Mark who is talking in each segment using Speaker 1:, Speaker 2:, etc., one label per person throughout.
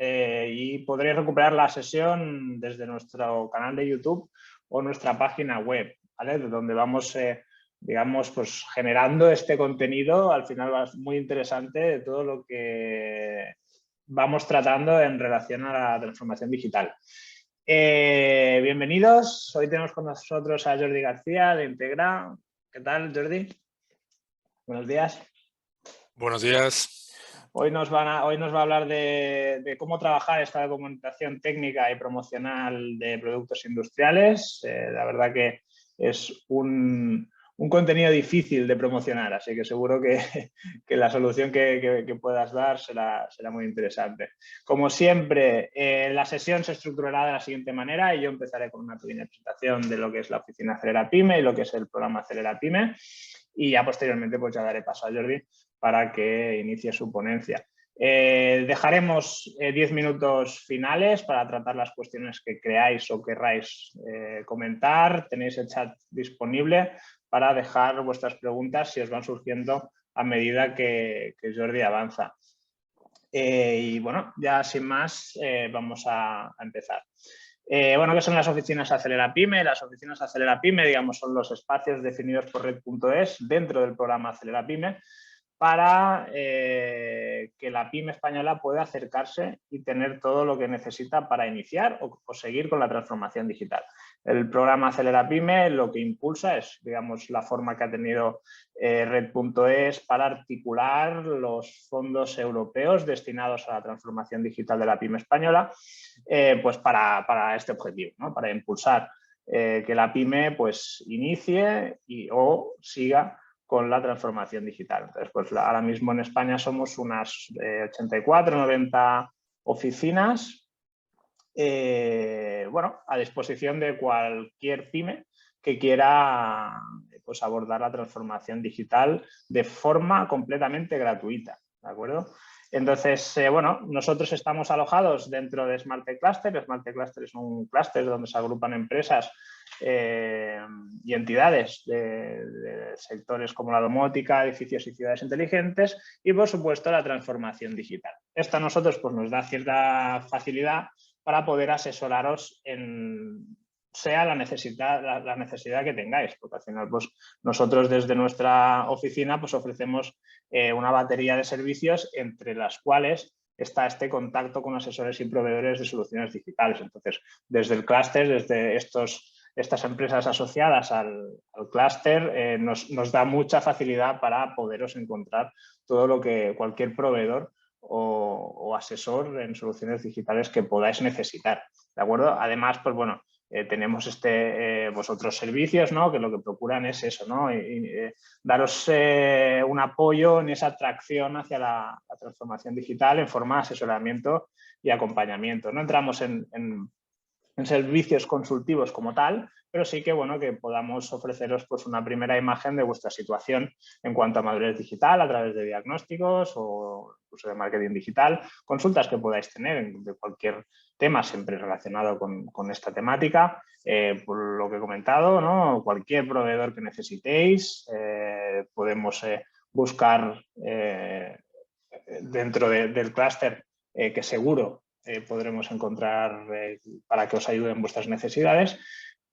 Speaker 1: y podréis recuperar la sesión desde nuestro canal de YouTube o nuestra página web, ¿vale? De donde vamos, digamos, pues generando este contenido. Al final va a ser muy interesante de todo lo que vamos tratando en relación a la transformación digital. Bienvenidos. Hoy tenemos con nosotros a Jordi García de Integra. ¿Qué tal, Jordi? Buenos días.
Speaker 2: Buenos días.
Speaker 1: Hoy nos va a hablar de cómo trabajar esta documentación técnica y promocional de productos industriales. La verdad que es un contenido difícil de promocionar, así que seguro que la solución que puedas dar será muy interesante. Como siempre, la sesión se estructurará de la siguiente manera y yo empezaré con una pequeña presentación de lo que es la oficina Acelera Pyme y lo que es el programa Acelera Pyme, y ya posteriormente pues ya daré paso a Jordi para que inicie su ponencia. Dejaremos 10 minutos finales para tratar las cuestiones que creáis o querráis comentar. Tenéis el chat disponible para dejar vuestras preguntas si os van surgiendo a medida que Jordi avanza. Y bueno, ya sin más vamos a empezar. Bueno, ¿qué son las oficinas Acelera Pyme? Las oficinas Acelera Pyme, digamos, son los espacios definidos por Red.es dentro del programa Acelera Pyme para que la pyme española pueda acercarse y tener todo lo que necesita para iniciar o seguir con la transformación digital. El programa Acelera Pyme lo que impulsa es, digamos, la forma que ha tenido Red.es para articular los fondos europeos destinados a la transformación digital de la pyme española, pues para este objetivo, ¿no? Para impulsar que la pyme pues inicie o siga con la transformación digital. Entonces, pues ahora mismo en España somos unas 84, 90 oficinas, bueno, a disposición de cualquier pyme que quiera pues, abordar la transformación digital de forma completamente gratuita, ¿de acuerdo? Entonces, bueno, nosotros estamos alojados dentro de Smartech Cluster. Smartech Cluster es un clúster donde se agrupan empresas y entidades de sectores como la domótica, edificios y ciudades inteligentes y, por supuesto, la transformación digital. Esto a nosotros pues, nos da cierta facilidad para poder asesoraros en sea la necesidad que tengáis, porque al final pues, nosotros desde nuestra oficina pues, ofrecemos una batería de servicios entre las cuales está este contacto con asesores y proveedores de soluciones digitales. Entonces, desde el clúster, desde estas empresas asociadas al clúster, nos da mucha facilidad para poderos encontrar todo lo que cualquier proveedor o asesor en soluciones digitales que podáis necesitar, ¿de acuerdo? Además, pues bueno, tenemos otros servicios, ¿no? Que lo que procuran es eso, ¿no? Daros un apoyo en esa atracción hacia la transformación digital en forma de asesoramiento y acompañamiento. No entramos en servicios consultivos como tal, pero sí que, bueno, que podamos ofreceros pues, una primera imagen de vuestra situación en cuanto a madurez digital a través de diagnósticos o incluso de marketing digital, consultas que podáis tener de cualquier tema siempre relacionado con esta temática, por lo que he comentado, ¿no? Cualquier proveedor que necesitéis, podemos buscar dentro del clúster que seguro podremos encontrar para que os ayuden en vuestras necesidades.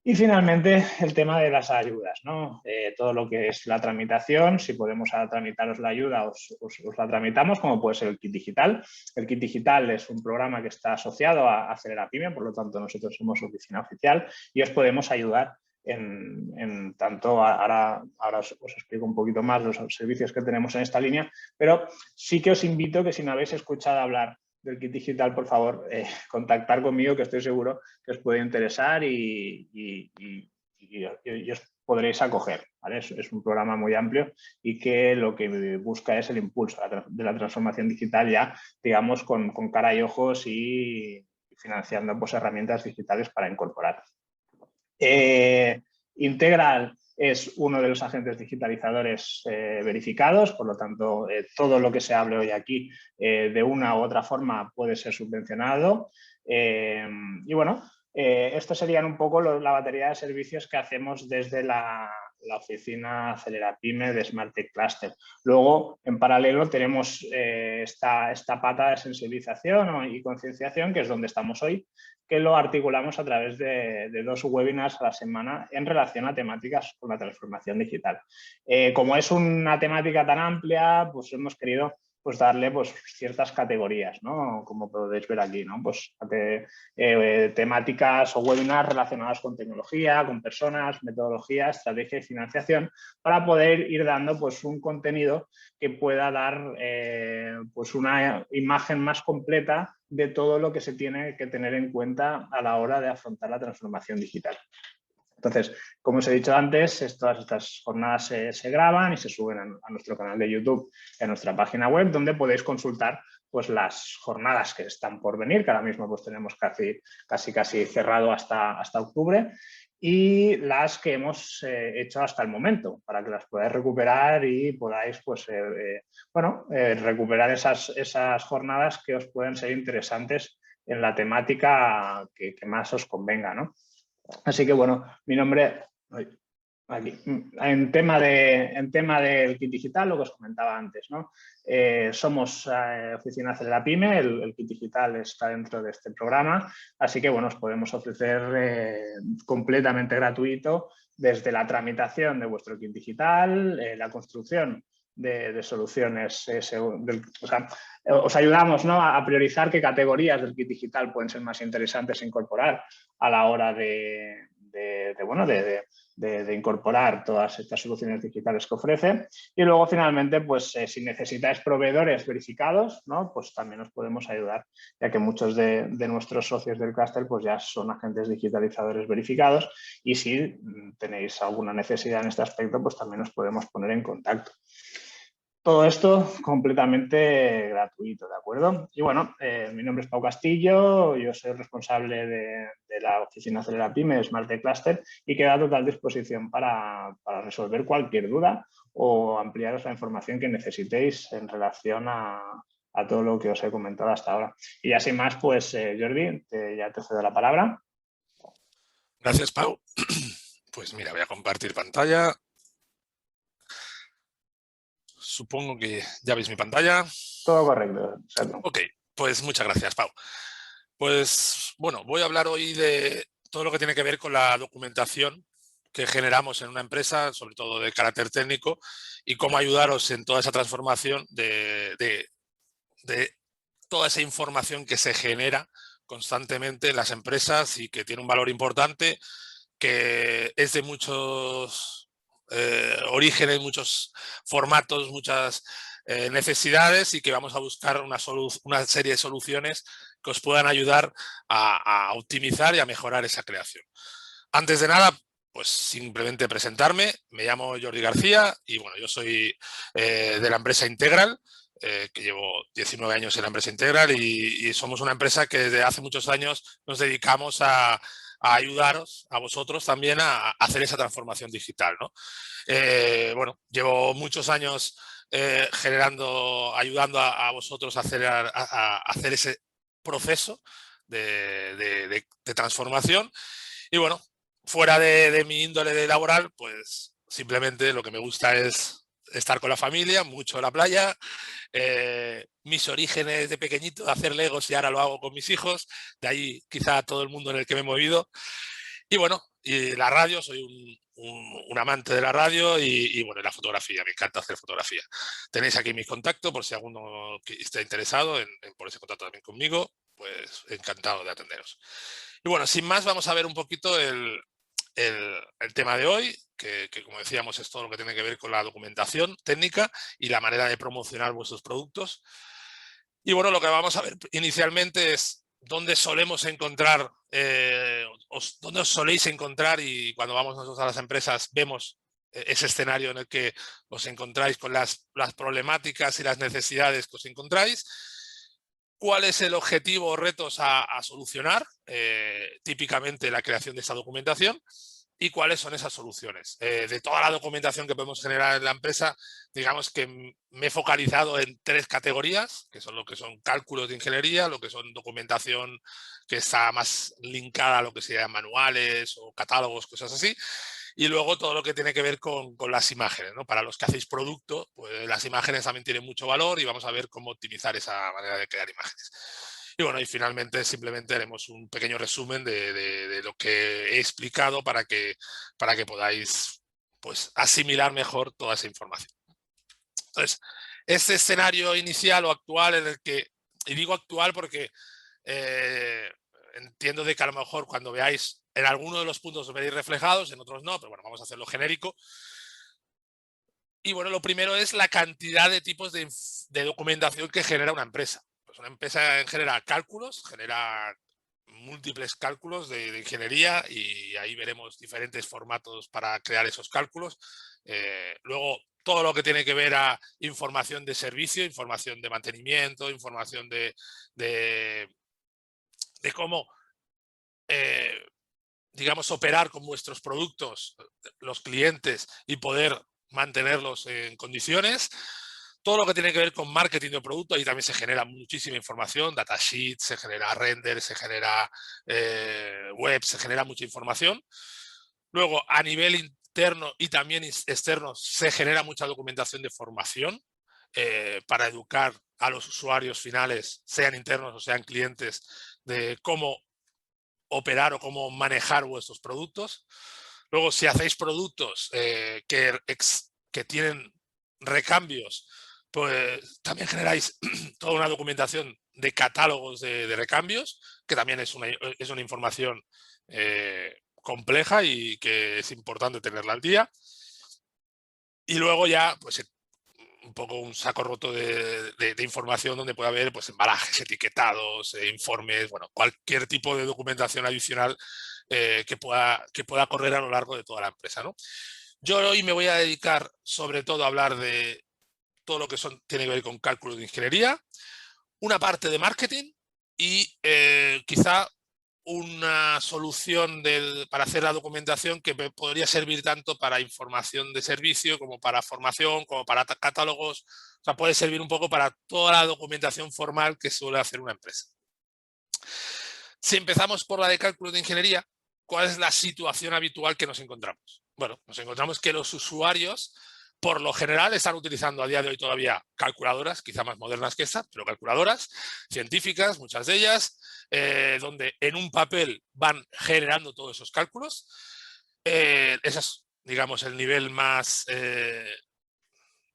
Speaker 1: Y finalmente el tema de las ayudas, ¿no? Todo lo que es la tramitación, si podemos tramitaros la ayuda, os la tramitamos, como puede ser el kit digital. El kit digital es un programa que está asociado a Acelera Pyme, por lo tanto nosotros somos oficina oficial y os podemos ayudar en tanto, ahora os explico un poquito más los servicios que tenemos en esta línea, pero sí que os invito que si no habéis escuchado hablar del kit digital, por favor, contactar conmigo, que estoy seguro que os puede interesar y os podréis acoger, ¿vale? Es un programa muy amplio y que lo que busca es el impulso de la transformación digital ya, digamos, con cara y ojos y financiando pues, herramientas digitales para incorporar. Integral es uno de los agentes digitalizadores verificados, por lo tanto, todo lo que se hable hoy aquí de una u otra forma puede ser subvencionado. Y bueno, estos serían un poco la batería de servicios que hacemos desde la oficina Acelera Pyme de Smartech Cluster. Luego, en paralelo, tenemos esta pata de sensibilización y concienciación, que es donde estamos hoy, que lo articulamos a través de 2 webinars a la semana en relación a temáticas con la transformación digital. Como es una temática tan amplia, pues hemos querido darle ciertas categorías, ¿no? Como podéis ver aquí, ¿no? Pues temáticas o webinars relacionadas con tecnología, con personas, metodología, estrategia y financiación, para poder ir dando un contenido que pueda dar una imagen más completa de todo lo que se tiene que tener en cuenta a la hora de afrontar la transformación digital. Entonces, como os he dicho antes, todas estas jornadas se graban y se suben a nuestro canal de YouTube y a nuestra página web, donde podéis consultar las jornadas que están por venir, que ahora mismo tenemos casi cerrado hasta octubre, y las que hemos hecho hasta el momento, para que las podáis recuperar y podáis recuperar esas jornadas que os pueden ser interesantes en la temática que más os convenga, ¿no? Así que, bueno, mi nombre, aquí, en tema del kit digital, lo que os comentaba antes, ¿no? Somos Oficina Acelera Pyme, el kit digital está dentro de este programa, así que, bueno, os podemos ofrecer completamente gratuito desde la tramitación de vuestro kit digital, la construcción de soluciones, os ayudamos, ¿no?, a priorizar qué categorías del kit digital pueden ser más interesantes incorporar a la hora de incorporar todas estas soluciones digitales que ofrece. Y luego, finalmente, si necesitáis proveedores verificados, ¿no?, pues también os podemos ayudar, ya que muchos de nuestros socios del clúster ya son agentes digitalizadores verificados, y si tenéis alguna necesidad en este aspecto, pues también os podemos poner en contacto. Todo esto completamente gratuito, ¿de acuerdo? Y bueno, mi nombre es Pau Castillo, yo soy responsable de la Oficina Acelera Pyme, Smart Cluster, y quedo a total disposición para resolver cualquier duda o ampliaros la información que necesitéis en relación a todo lo que os he comentado hasta ahora. Y así más, Jordi, ya te cedo la palabra.
Speaker 2: Gracias, Pau. Pues mira, voy a compartir pantalla. Supongo que ya veis mi pantalla.
Speaker 1: Todo correcto, exacto.
Speaker 2: Ok, pues muchas gracias, Pau. Pues bueno, voy a hablar hoy de todo lo que tiene que ver con la documentación que generamos en una empresa, sobre todo de carácter técnico, y cómo ayudaros en toda esa transformación de toda esa información que se genera constantemente en las empresas y que tiene un valor importante, que es de muchos orígenes, muchos formatos, muchas necesidades, y que vamos a buscar una serie de soluciones que os puedan ayudar a optimizar y a mejorar esa creación. Antes de nada, pues simplemente presentarme. Me llamo Jordi García y bueno, yo soy de la empresa Integral, que llevo 19 años en la empresa Integral, y somos una empresa que desde hace muchos años nos dedicamos a ayudaros a vosotros también a hacer esa transformación digital, ¿no? Bueno, llevo muchos años ayudando a vosotros a hacer ese proceso de transformación. Y bueno, fuera de mi índole laboral, pues simplemente lo que me gusta es estar con la familia, mucho en la playa. Mis orígenes de pequeñito de hacer legos, y ahora lo hago con mis hijos, de ahí quizá todo el mundo en el que me he movido. Y bueno, y la radio, soy un amante de la radio y bueno, la fotografía, me encanta hacer fotografía. Tenéis aquí mis contactos por si alguno esté interesado en ponerse en contacto también conmigo, pues encantado de atenderos. Y bueno, sin más, vamos a ver un poquito el tema de hoy, que como decíamos es todo lo que tiene que ver con la documentación técnica y la manera de promocionar vuestros productos. Y bueno, lo que vamos a ver inicialmente es dónde solemos encontrar, dónde os soléis encontrar, y cuando vamos nosotros a las empresas vemos ese escenario en el que os encontráis con las problemáticas y las necesidades que os encontráis. ¿Cuál es el objetivo o retos a solucionar? Típicamente la creación de esta documentación. ¿Y cuáles son esas soluciones? De toda la documentación que podemos generar en la empresa, digamos que me he focalizado en 3 categorías, que son lo que son cálculos de ingeniería, lo que son documentación que está más linkada a lo que serían manuales o catálogos, cosas así, Y luego todo lo que tiene que ver con las imágenes, ¿no? Para los que hacéis producto, pues las imágenes también tienen mucho valor y vamos a ver cómo optimizar esa manera de crear imágenes. Y bueno, y finalmente simplemente haremos un pequeño resumen de lo que he explicado para que podáis pues asimilar mejor toda esa información. Entonces, este escenario inicial o actual en el que, y digo actual porque entiendo de que a lo mejor cuando veáis en alguno de los puntos os veréis reflejados, en otros no, pero bueno, vamos a hacerlo genérico. Y bueno, lo primero es la cantidad de tipos de documentación que genera una empresa. Pues una empresa genera cálculos, genera múltiples cálculos de ingeniería y ahí veremos diferentes formatos para crear esos cálculos. Luego, todo lo que tiene que ver a información de servicio, información de mantenimiento, información de cómo, digamos, operar con vuestros productos, los clientes, y poder mantenerlos en condiciones. Todo lo que tiene que ver con marketing de producto, ahí también se genera muchísima información, datasheets, se genera render, se genera web, se genera mucha información. Luego, a nivel interno y también externo, se genera mucha documentación de formación para educar a los usuarios finales, sean internos o sean clientes, de cómo operar o cómo manejar vuestros productos. Luego, si hacéis productos que tienen recambios, pues también generáis toda una documentación de catálogos de recambios, que también es una información compleja y que es importante tenerla al día. Y luego ya, pues un poco un saco roto de información donde puede haber pues embalajes, etiquetados, informes, bueno, cualquier tipo de documentación adicional que pueda correr a lo largo de toda la empresa, ¿no? Yo hoy me voy a dedicar sobre todo a hablar de todo lo que tiene que ver con cálculos de ingeniería, una parte de marketing y quizá una solución para hacer la documentación que me podría servir tanto para información de servicio como para formación, como para catálogos. O sea, puede servir un poco para toda la documentación formal que suele hacer una empresa. Si empezamos por la de cálculos de ingeniería, ¿cuál es la situación habitual que nos encontramos? Bueno, nos encontramos que los usuarios, por lo general, están utilizando a día de hoy todavía calculadoras, quizá más modernas que estas, pero calculadoras científicas, muchas de ellas, donde en un papel van generando todos esos cálculos. Ese es, digamos, el nivel más...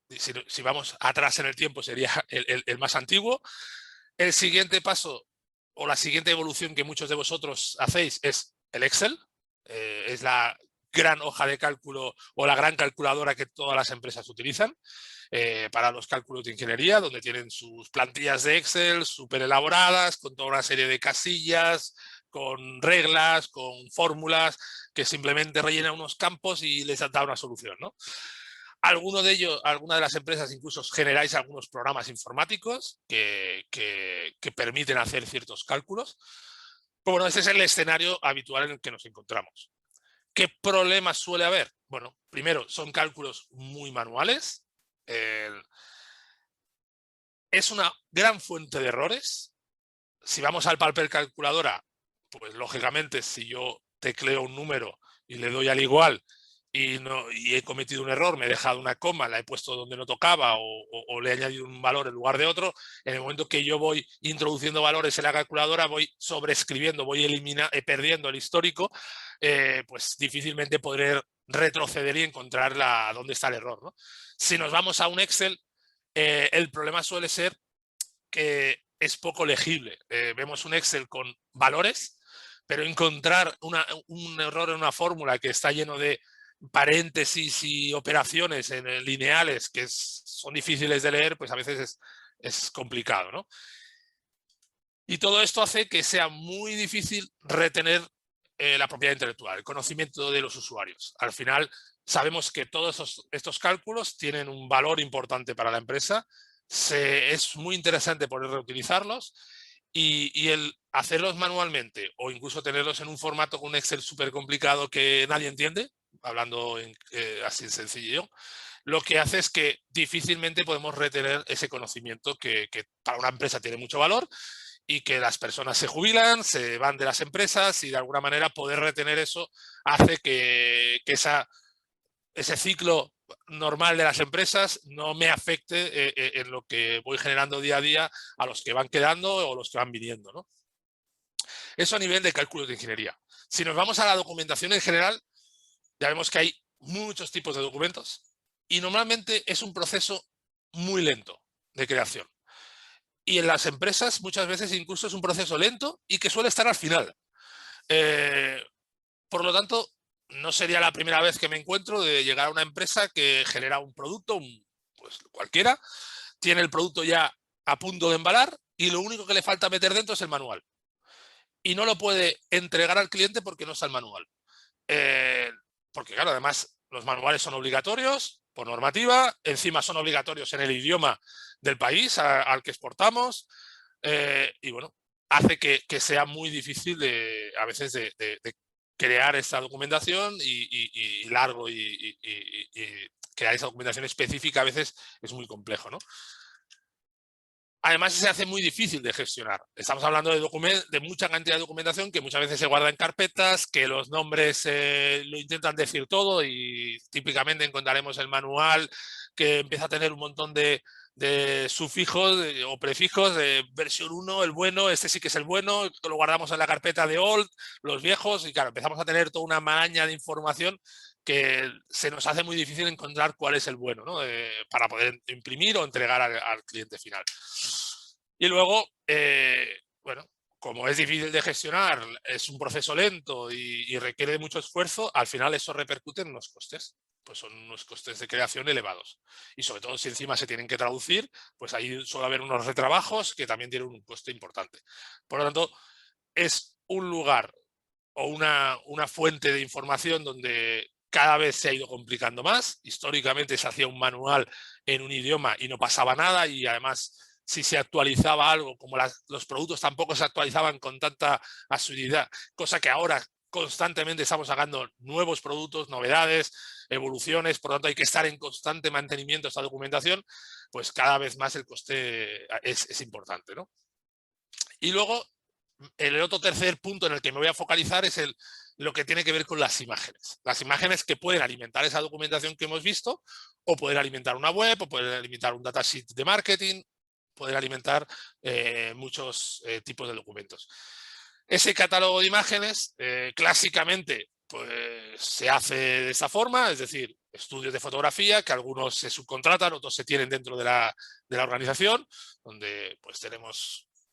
Speaker 2: si vamos atrás en el tiempo, sería el más antiguo. El siguiente paso o la siguiente evolución que muchos de vosotros hacéis es el Excel. Es la gran hoja de cálculo o la gran calculadora que todas las empresas utilizan para los cálculos de ingeniería, donde tienen sus plantillas de Excel súper elaboradas, con toda una serie de casillas, con reglas, con fórmulas, que simplemente rellenan unos campos y les da una solución, ¿no? Alguno de ellos, alguna de las empresas incluso generáis algunos programas informáticos que permiten hacer ciertos cálculos. Pero bueno, ese es el escenario habitual en el que nos encontramos. ¿Qué problemas suele haber? Bueno, primero, son cálculos muy manuales. Es una gran fuente de errores. Si vamos al papel calculadora, pues lógicamente si yo tecleo un número y le doy al igual y he cometido un error, me he dejado una coma, la he puesto donde no tocaba o le he añadido un valor en lugar de otro, en el momento que yo voy introduciendo valores en la calculadora, voy sobreescribiendo, voy perdiendo el histórico, pues difícilmente podré retroceder y encontrar dónde está el error, ¿no? Si nos vamos a un Excel, el problema suele ser que es poco legible. Vemos un Excel con valores, pero encontrar un error en una fórmula que está lleno de paréntesis y operaciones lineales que son difíciles de leer, pues a veces es complicado, ¿no? Y todo esto hace que sea muy difícil retener la propiedad intelectual, el conocimiento de los usuarios. Al final sabemos que todos estos cálculos tienen un valor importante para la empresa, es muy interesante poder reutilizarlos y el hacerlos manualmente o incluso tenerlos en un formato con un Excel súper complicado que nadie entiende, hablando así sencillo, lo que hace es que difícilmente podemos retener ese conocimiento que para una empresa tiene mucho valor y que las personas se jubilan, se van de las empresas y de alguna manera poder retener eso hace que ese ciclo normal de las empresas no me afecte en lo que voy generando día a día a los que van quedando o los que van viniendo, ¿no? Eso a nivel de cálculos de ingeniería. Si nos vamos a la documentación en general, ya vemos que hay muchos tipos de documentos y normalmente es un proceso muy lento de creación. Y en las empresas muchas veces incluso es un proceso lento y que suele estar al final. Por lo tanto, no sería la primera vez que me encuentro de llegar a una empresa que genera un producto, pues cualquiera, tiene el producto ya a punto de embalar y lo único que le falta meter dentro es el manual. Y no lo puede entregar al cliente porque no está el manual. Porque claro, además los manuales son obligatorios por normativa, encima son obligatorios en el idioma del país al que exportamos y bueno, hace que sea muy difícil a veces de crear esta documentación y largo y crear esa documentación específica a veces es muy complejo, ¿no? Además, se hace muy difícil de gestionar. Estamos hablando de mucha cantidad de documentación que muchas veces se guarda en carpetas, que los nombres lo intentan decir todo y típicamente encontraremos el manual que empieza a tener un montón de sufijos o prefijos de versión 1, el bueno, este sí que es el bueno, lo guardamos en la carpeta de old, los viejos y claro, empezamos a tener toda una maraña de información que se nos hace muy difícil encontrar cuál es el bueno, ¿no? Para poder imprimir o entregar al cliente final. Y luego, bueno, como es difícil de gestionar, es un proceso lento y requiere de mucho esfuerzo, al final eso repercute en los costes. Pues son unos costes de creación elevados. Y sobre todo si encima se tienen que traducir, pues ahí suele haber unos retrabajos que también tienen un coste importante. Por lo tanto, es un lugar o una fuente de información donde cada vez se ha ido complicando más. Históricamente se hacía un manual en un idioma y no pasaba nada y además si se actualizaba algo, como los productos tampoco se actualizaban con tanta asiduidad, cosa que ahora constantemente estamos sacando nuevos productos, novedades, evoluciones, por lo tanto hay que estar en constante mantenimiento de esta documentación, pues cada vez más el coste es importante, ¿no? Y luego el otro tercer punto en el que me voy a focalizar es lo que tiene que ver con las imágenes. Las imágenes que pueden alimentar esa documentación que hemos visto, o poder alimentar una web, o poder alimentar un datasheet de marketing, poder alimentar muchos tipos de documentos. Ese catálogo de imágenes, clásicamente, pues se hace de esta forma, es decir, estudios de fotografía que algunos se subcontratan, otros se tienen dentro de la organización, donde pues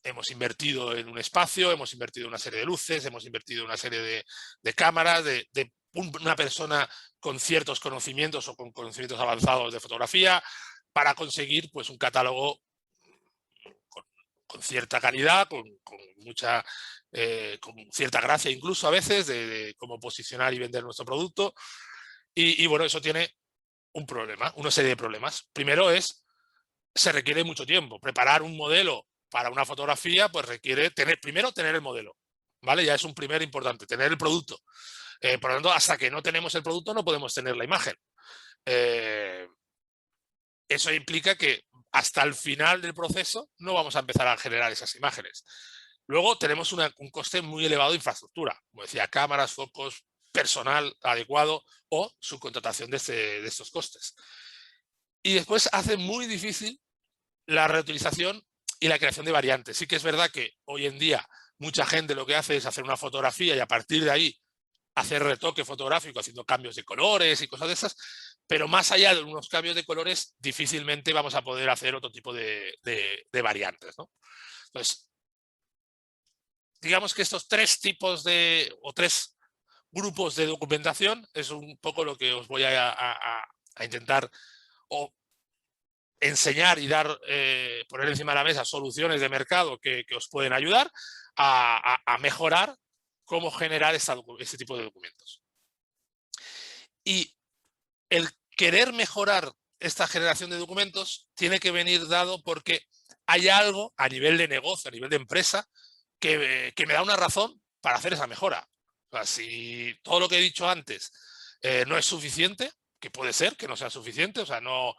Speaker 2: hemos invertido en un espacio, hemos invertido en una serie de luces, hemos invertido en una serie de cámaras, de una persona con ciertos conocimientos o con conocimientos avanzados de fotografía para conseguir pues un catálogo con cierta calidad, con cierta gracia incluso a veces de cómo posicionar y vender nuestro producto. Y bueno, eso tiene un problema, una serie de problemas. Primero se requiere mucho tiempo. Preparar un modelo para una fotografía pues requiere primero tener el modelo, ¿vale? Ya es un primer importante, tener el producto. Por lo tanto, hasta que no tenemos el producto no podemos tener la imagen. Eso implica que hasta el final del proceso no vamos a empezar a generar esas imágenes. Luego tenemos un coste muy elevado de infraestructura, como decía, cámaras, focos, personal adecuado o subcontratación de estos costes. Y después hace muy difícil la reutilización y la creación de variantes. Sí que es verdad que hoy en día mucha gente lo que hace es hacer una fotografía y a partir de ahí hacer retoque fotográfico haciendo cambios de colores y cosas de esas, pero más allá de unos cambios de colores difícilmente vamos a poder hacer otro tipo de variantes, ¿no? Entonces, digamos que estos tres tipos o tres grupos de documentación es un poco lo que os voy a intentar enseñar y poner encima de la mesa soluciones de mercado que os pueden ayudar a mejorar cómo generar este tipo de documentos. Y el querer mejorar esta generación de documentos tiene que venir dado porque hay algo a nivel de negocio, a nivel de empresa, que me da una razón para hacer esa mejora. O sea, si todo lo que he dicho antes no es suficiente, que puede ser que no sea suficiente, o sea, no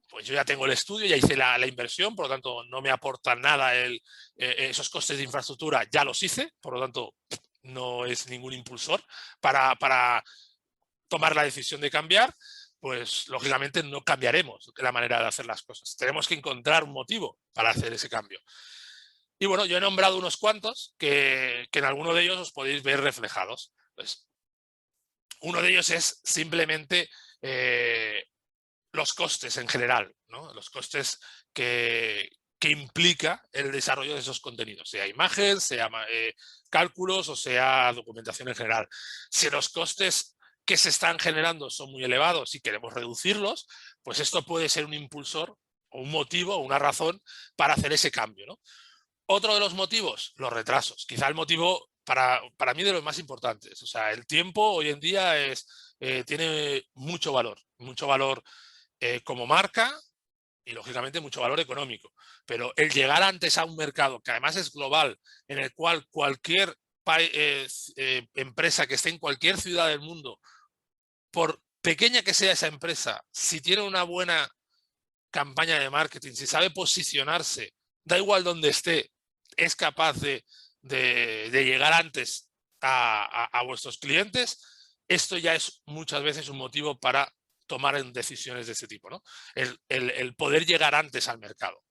Speaker 2: pues yo ya tengo el estudio, ya hice la inversión, por lo tanto no me aportan nada esos costes de infraestructura, ya los hice, por lo tanto no es ningún impulsor para tomar la decisión de cambiar, pues lógicamente no cambiaremos la manera de hacer las cosas. Tenemos que encontrar un motivo para hacer ese cambio. Y bueno, yo he nombrado unos cuantos que en alguno de ellos os podéis ver reflejados. Pues, uno de ellos es simplemente los costes en general, ¿no? Los costes que implica el desarrollo de esos contenidos, sea imagen, sea cálculos o sea documentación en general. Si los costes que se están generando son muy elevados y queremos reducirlos, pues esto puede ser un impulsor o un motivo o una razón para hacer ese cambio, ¿no? Otro de los motivos, los retrasos. Quizá el motivo para mí de los más importantes. O sea, el tiempo hoy en día tiene mucho valor como marca y lógicamente mucho valor económico. Pero el llegar antes a un mercado que además es global, en el cual cualquier empresa que esté en cualquier ciudad del mundo, por pequeña que sea esa empresa, si tiene una buena campaña de marketing, si sabe posicionarse, da igual donde esté, es capaz de llegar antes a vuestros clientes, esto ya es muchas veces un motivo para tomar decisiones de este tipo, ¿no? El poder llegar antes al mercado.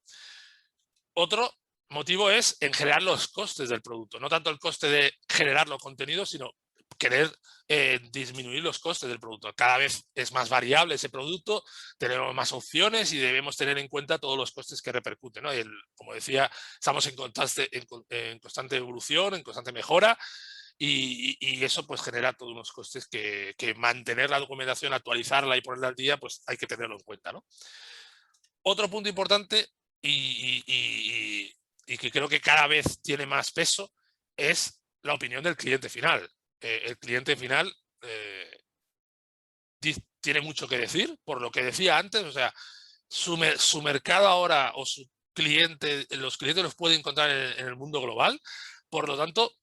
Speaker 2: Otro motivo es en generar los costes del producto, no tanto el coste de generar los contenidos, sino querer disminuir los costes del producto. Cada vez es más variable ese producto, tenemos más opciones y debemos tener en cuenta todos los costes que repercuten, ¿no? Como decía, estamos en constante evolución, en constante mejora y eso pues genera todos unos costes que mantener la documentación, actualizarla y ponerla al día, pues hay que tenerlo en cuenta, ¿no? Otro punto importante y que creo que cada vez tiene más peso es la opinión del cliente final. El cliente final tiene mucho que decir, por lo que decía antes, o sea, su mercado ahora o su cliente, los clientes los puede encontrar en el mundo global, por lo tanto,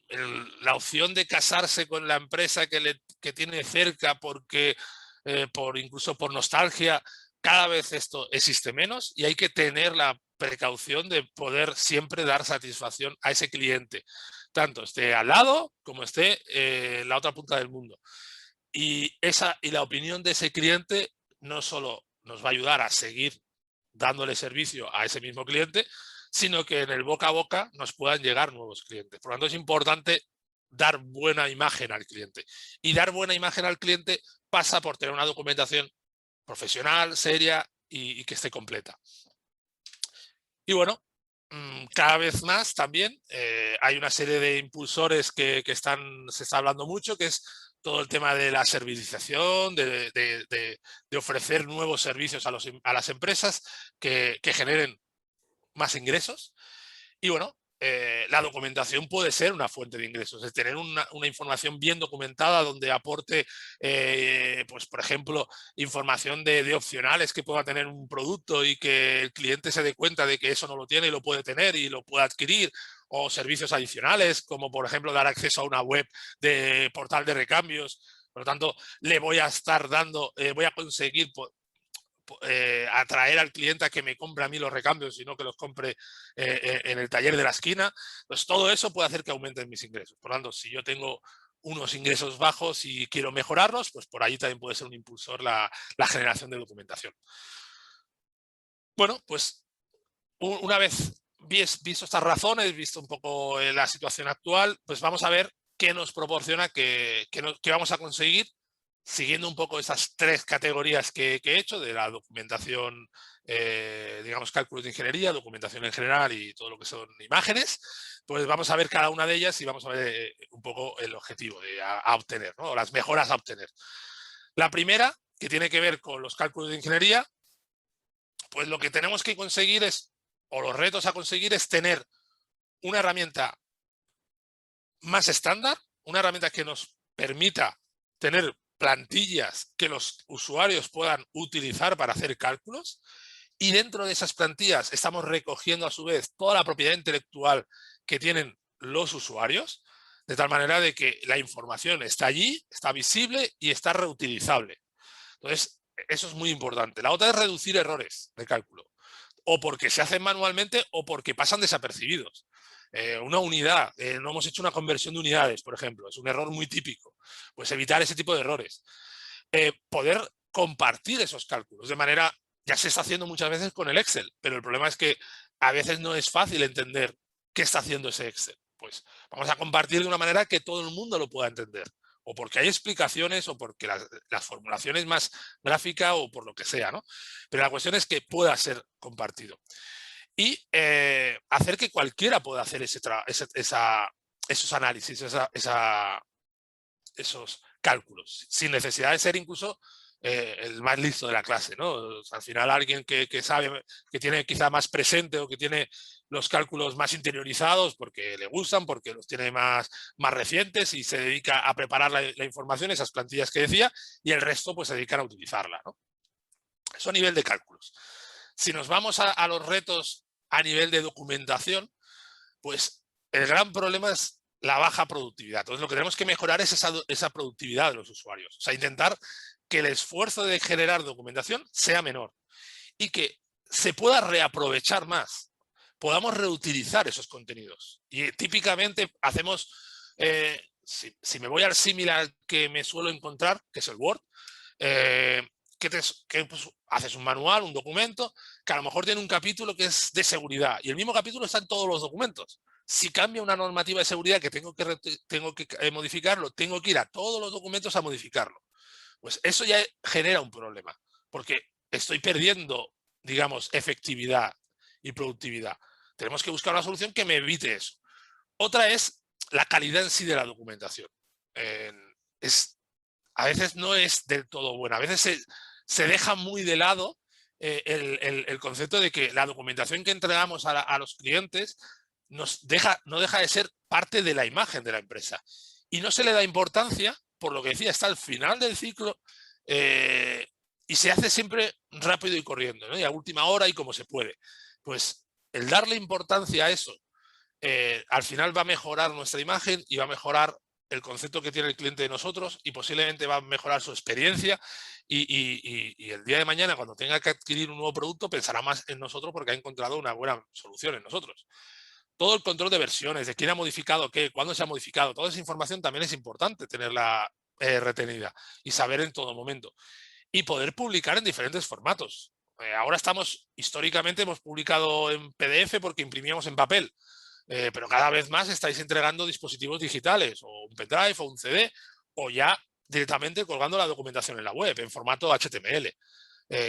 Speaker 2: la opción de casarse con la empresa que tiene cerca incluso por nostalgia, cada vez esto existe menos y hay que tener la precaución de poder siempre dar satisfacción a ese cliente, tanto esté al lado como esté en la otra punta del mundo. Y la opinión de ese cliente no solo nos va a ayudar a seguir dándole servicio a ese mismo cliente, sino que en el boca a boca nos puedan llegar nuevos clientes. Por lo tanto, es importante dar buena imagen al cliente. Y dar buena imagen al cliente pasa por tener una documentación profesional, seria y que esté completa. Y bueno, cada vez más también hay una serie de impulsores que se está hablando mucho, que es todo el tema de la servicización, de ofrecer nuevos servicios a las empresas que generen más ingresos. Y bueno, la documentación puede ser una fuente de ingresos, es tener una información bien documentada donde aporte, pues por ejemplo, información de opcionales que pueda tener un producto y que el cliente se dé cuenta de que eso no lo tiene y lo puede tener y lo puede adquirir, o servicios adicionales, como por ejemplo dar acceso a una web de portal de recambios. Por lo tanto, le voy a estar dando, voy a conseguir atraer al cliente a que me compre a mí los recambios y no que los compre en el taller de la esquina, pues todo eso puede hacer que aumenten mis ingresos. Por lo tanto, si yo tengo unos ingresos bajos y quiero mejorarlos, pues por ahí también puede ser un impulsor la generación de documentación. Bueno, pues una vez visto estas razones, visto un poco la situación actual, pues vamos a ver qué nos proporciona, qué vamos a conseguir siguiendo un poco esas tres categorías que he hecho de la documentación, digamos, cálculos de ingeniería, documentación en general y todo lo que son imágenes, pues vamos a ver cada una de ellas y vamos a ver un poco el objetivo a obtener, ¿no? Las mejoras a obtener. La primera, que tiene que ver con los cálculos de ingeniería, pues lo que tenemos que conseguir o los retos a conseguir es tener una herramienta más estándar, una herramienta que nos permita tener plantillas que los usuarios puedan utilizar para hacer cálculos, y dentro de esas plantillas estamos recogiendo a su vez toda la propiedad intelectual que tienen los usuarios, de tal manera de que la información está allí, está visible y está reutilizable. Entonces, Eso es muy importante. La otra es reducir errores de cálculo, o porque se hacen manualmente o porque pasan desapercibidos. Una unidad, no hemos hecho una conversión de unidades, por ejemplo, es un error muy típico. Pues evitar ese tipo de errores. Poder compartir esos cálculos de manera, ya se está haciendo muchas veces con el Excel, pero el problema es que a veces no es fácil entender qué está haciendo ese Excel. Pues vamos a compartir de una manera que todo el mundo lo pueda entender, o porque hay explicaciones o porque las formulaciones más gráfica o por lo que sea, ¿no? Pero la cuestión es que pueda ser compartido. Y hacer que cualquiera pueda hacer esos análisis, esos cálculos, sin necesidad de ser incluso el más listo de la clase, ¿no? O sea, al final alguien que sabe, que tiene quizá más presente o que tiene los cálculos más interiorizados porque le gustan, porque los tiene más recientes y se dedica a preparar la información, esas plantillas que decía, y el resto pues se dedican a utilizarla, ¿no? Eso a nivel de cálculos. Si nos vamos a los retos a nivel de documentación, pues el gran problema es la baja productividad. Entonces lo que tenemos que mejorar es esa productividad de los usuarios. O sea, intentar que el esfuerzo de generar documentación sea menor y que se pueda reaprovechar más. Podamos reutilizar esos contenidos. Y típicamente hacemos, si me voy al símil al que me suelo encontrar, que es el Word, pues, haces un manual, un documento, que a lo mejor tiene un capítulo que es de seguridad y el mismo capítulo está en todos los documentos. Si cambia una normativa de seguridad que tengo que modificarlo, tengo que ir a todos los documentos a modificarlo. Pues eso ya genera un problema, porque estoy perdiendo, digamos, efectividad y productividad. Tenemos que buscar una solución que me evite eso. Otra es la calidad en sí de la documentación. A veces no es del todo buena, a veces se deja muy de lado el concepto de que la documentación que entregamos a los clientes no deja de ser parte de la imagen de la empresa. Y no se le da importancia, por lo que decía, está al final del ciclo y se hace siempre rápido y corriendo, ¿no? Y a última hora y como se puede. Pues el darle importancia a eso al final va a mejorar nuestra imagen y va a mejorar el concepto que tiene el cliente de nosotros y posiblemente va a mejorar su experiencia y el día de mañana cuando tenga que adquirir un nuevo producto pensará más en nosotros porque ha encontrado una buena solución en nosotros. Todo el control de versiones, de quién ha modificado qué, cuándo se ha modificado, toda esa información también es importante tenerla retenida y saber en todo momento. Y poder publicar en diferentes formatos. Ahora históricamente hemos publicado en PDF porque imprimíamos en papel. Pero cada vez más estáis entregando dispositivos digitales, o un pendrive, o un CD, o ya directamente colgando la documentación en la web, en formato HTML,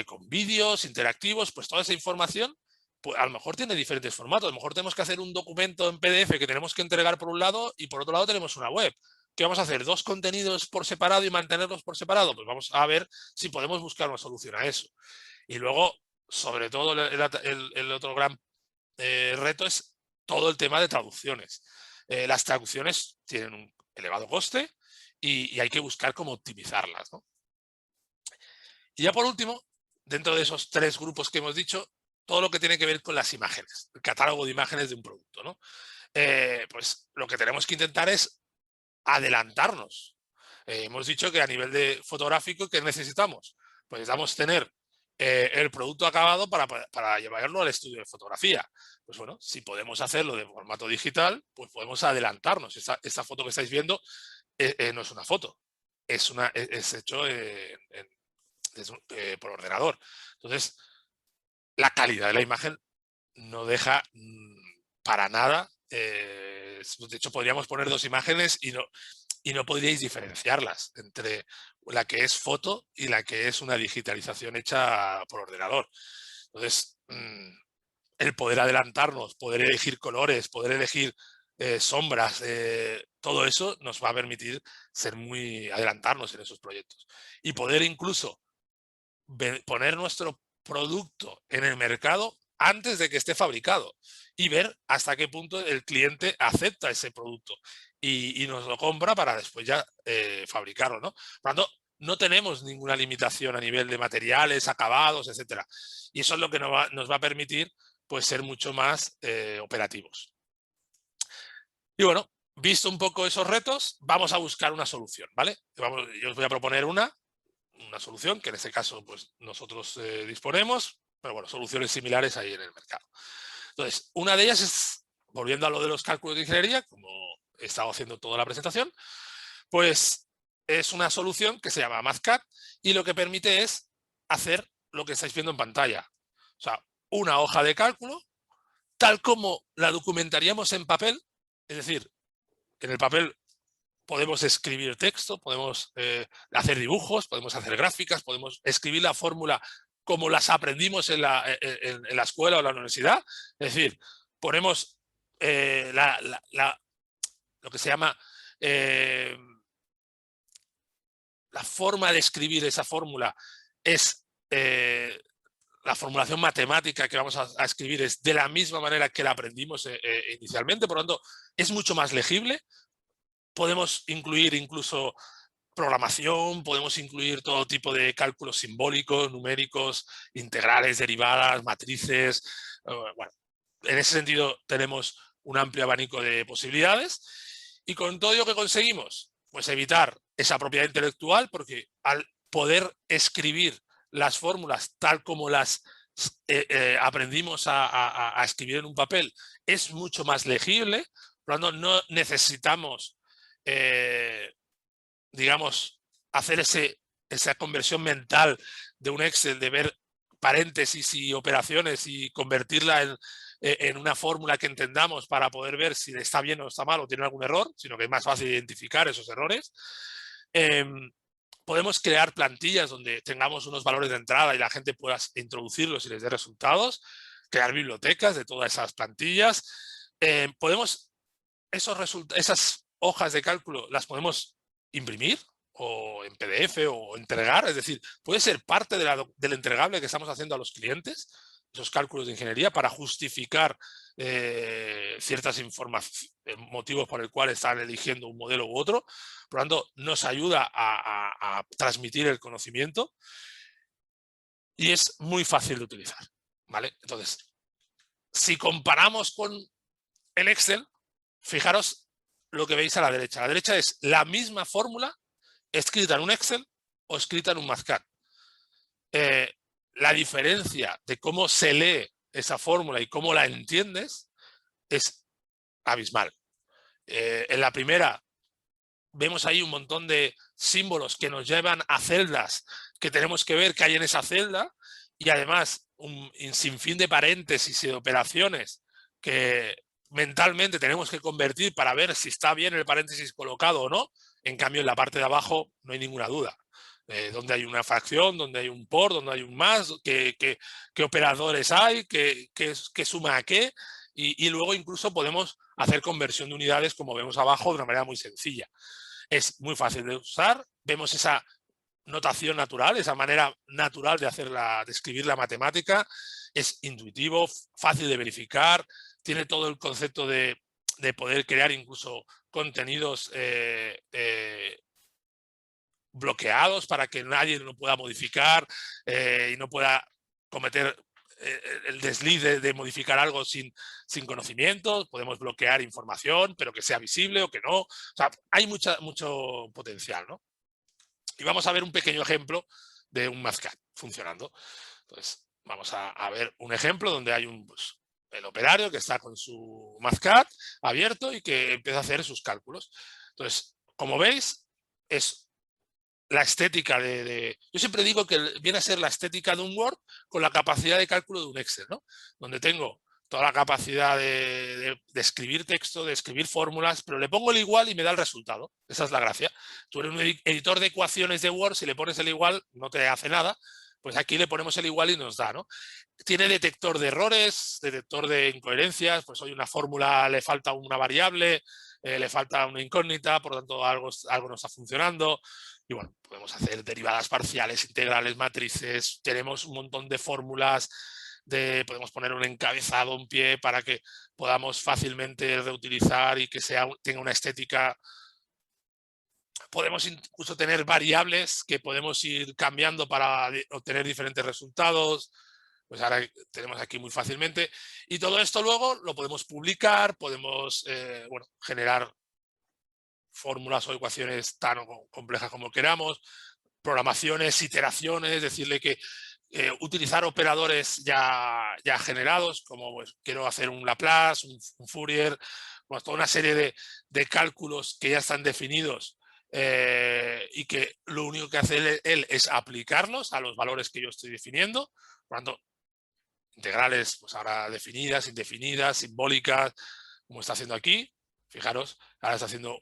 Speaker 2: con vídeos interactivos, pues toda esa información, pues a lo mejor tiene diferentes formatos. A lo mejor tenemos que hacer un documento en PDF que tenemos que entregar por un lado y por otro lado tenemos una web. ¿Qué vamos a hacer? ¿2 contenidos por separado y mantenerlos por separado? Pues vamos a ver si podemos buscar una solución a eso. Y luego, sobre todo, el otro gran reto es todo el tema de traducciones. Las traducciones tienen un elevado coste y hay que buscar cómo optimizarlas, ¿no? Y ya por último, dentro de esos 3 grupos que hemos dicho, todo lo que tiene que ver con las imágenes, el catálogo de imágenes de un producto, ¿no? Pues lo que tenemos que intentar es adelantarnos. Hemos dicho que a nivel de fotográfico, ¿qué necesitamos? Pues necesitamos tener el producto acabado para llevarlo al estudio de fotografía. Pues bueno, si podemos hacerlo de formato digital, pues podemos adelantarnos. Esta foto que estáis viendo no es una foto, es hecho por ordenador. Entonces, la calidad de la imagen no deja para nada. De hecho, podríamos poner 2 imágenes y no podríais diferenciarlas entre la que es foto y la que es una digitalización hecha por ordenador. Entonces, el poder adelantarnos, poder elegir colores, poder elegir sombras, todo eso nos va a permitir adelantarnos en esos proyectos. Y poder incluso poner nuestro producto en el mercado antes de que esté fabricado y ver hasta qué punto el cliente acepta ese producto y nos lo compra para después ya fabricarlo, ¿no? Por lo tanto, no tenemos ninguna limitación a nivel de materiales, acabados, etcétera. Y eso es lo que nos va a permitir pues, ser mucho más operativos. Y bueno, visto un poco esos retos, vamos a buscar una solución, ¿vale? Yo os voy a proponer una una solución que en este caso pues, nosotros disponemos, pero bueno, soluciones similares hay en el mercado. Entonces, una de ellas es, volviendo a lo de los cálculos de ingeniería, como he estado haciendo toda la presentación, pues es una solución que se llama MathCAD y lo que permite es hacer lo que estáis viendo en pantalla. O sea, una hoja de cálculo, tal como la documentaríamos en papel, es decir, en el papel podemos escribir texto, podemos hacer dibujos, podemos hacer gráficas, podemos escribir la fórmula como las aprendimos en la escuela o en la universidad. Es decir, ponemos lo que se llama la forma de escribir esa fórmula es la formulación matemática que vamos a escribir es de la misma manera que la aprendimos inicialmente, por lo tanto es mucho más legible. Podemos incluir incluso programación, podemos incluir todo tipo de cálculos simbólicos, numéricos, integrales, derivadas, matrices. Bueno, en ese sentido tenemos un amplio abanico de posibilidades y con todo ello que conseguimos, pues evitar esa propiedad intelectual, porque al poder escribir las fórmulas tal como las aprendimos a escribir en un papel, es mucho más legible, por lo tanto no necesitamos digamos, hacer esa conversión mental de un Excel, de ver paréntesis y operaciones y convertirla en una fórmula que entendamos para poder ver si está bien o está mal o tiene algún error, sino que es más fácil identificar esos errores. Podemos crear plantillas donde tengamos unos valores de entrada y la gente pueda introducirlos y les dé resultados, crear bibliotecas de todas esas plantillas. Podemos, esas hojas de cálculo las podemos imprimir o en PDF o entregar, es decir, puede ser parte del entregable que estamos haciendo a los clientes, esos cálculos de ingeniería para justificar ciertas motivos por el cual están eligiendo un modelo u otro. Por lo tanto, nos ayuda a transmitir el conocimiento y es muy fácil de utilizar, ¿vale? Entonces, si comparamos con el Excel, fijaros lo que veis a la derecha. A la derecha es la misma fórmula escrita en un Excel o escrita en un MathCAD. La diferencia de cómo se lee esa fórmula y cómo la entiendes es abismal. En la primera vemos ahí un montón de símbolos que nos llevan a celdas que tenemos que ver qué hay en esa celda y además un sinfín de paréntesis y de operaciones que mentalmente tenemos que convertir para ver si está bien el paréntesis colocado o no. En cambio, en la parte de abajo no hay ninguna duda. Donde hay una fracción, donde hay un por, donde hay un más, qué operadores hay, qué suma a qué, y luego incluso podemos hacer conversión de unidades, como vemos abajo, de una manera muy sencilla. Es muy fácil de usar, vemos esa notación natural, esa manera natural de escribir la matemática, es intuitivo, fácil de verificar, tiene todo el concepto de poder crear incluso contenidos bloqueados para que nadie lo pueda modificar y no pueda cometer el desliz de modificar algo sin conocimientos. Podemos bloquear información, pero que sea visible o que no. O sea, hay mucho potencial, ¿no? Y vamos a ver un pequeño ejemplo de un MathCAD funcionando. Entonces, vamos a ver un ejemplo donde hay el operario que está con su MathCAD abierto y que empieza a hacer sus cálculos. Entonces, como veis, es la estética yo siempre digo que viene a ser la estética de un Word con la capacidad de cálculo de un Excel, ¿no? Donde tengo toda la capacidad de escribir texto, de escribir fórmulas, pero le pongo el igual y me da el resultado. Esa es la gracia. Tú eres un editor de ecuaciones de Word, si le pones el igual no te hace nada, pues aquí le ponemos el igual y nos da, ¿no? Tiene detector de errores, detector de incoherencias, pues hoy una fórmula le falta una variable, le falta una incógnita, por lo tanto algo no está funcionando. Y bueno, podemos hacer derivadas parciales, integrales, matrices, tenemos un montón de fórmulas, podemos poner un encabezado, un pie, para que podamos fácilmente reutilizar y que tenga una estética. Podemos incluso tener variables que podemos ir cambiando para obtener diferentes resultados. Pues ahora tenemos aquí muy fácilmente. Y todo esto luego lo podemos publicar, podemos generar fórmulas o ecuaciones tan complejas como queramos. programaciones, iteraciones, decirle que utilizar operadores ya generados, como pues, quiero hacer un Laplace, un Fourier, pues, toda una serie de cálculos que ya están definidos y que lo único que hace él es aplicarlos a los valores que yo estoy definiendo. Por lo tanto, integrales pues ahora definidas, indefinidas, simbólicas, como está haciendo aquí. Fijaros, ahora está haciendo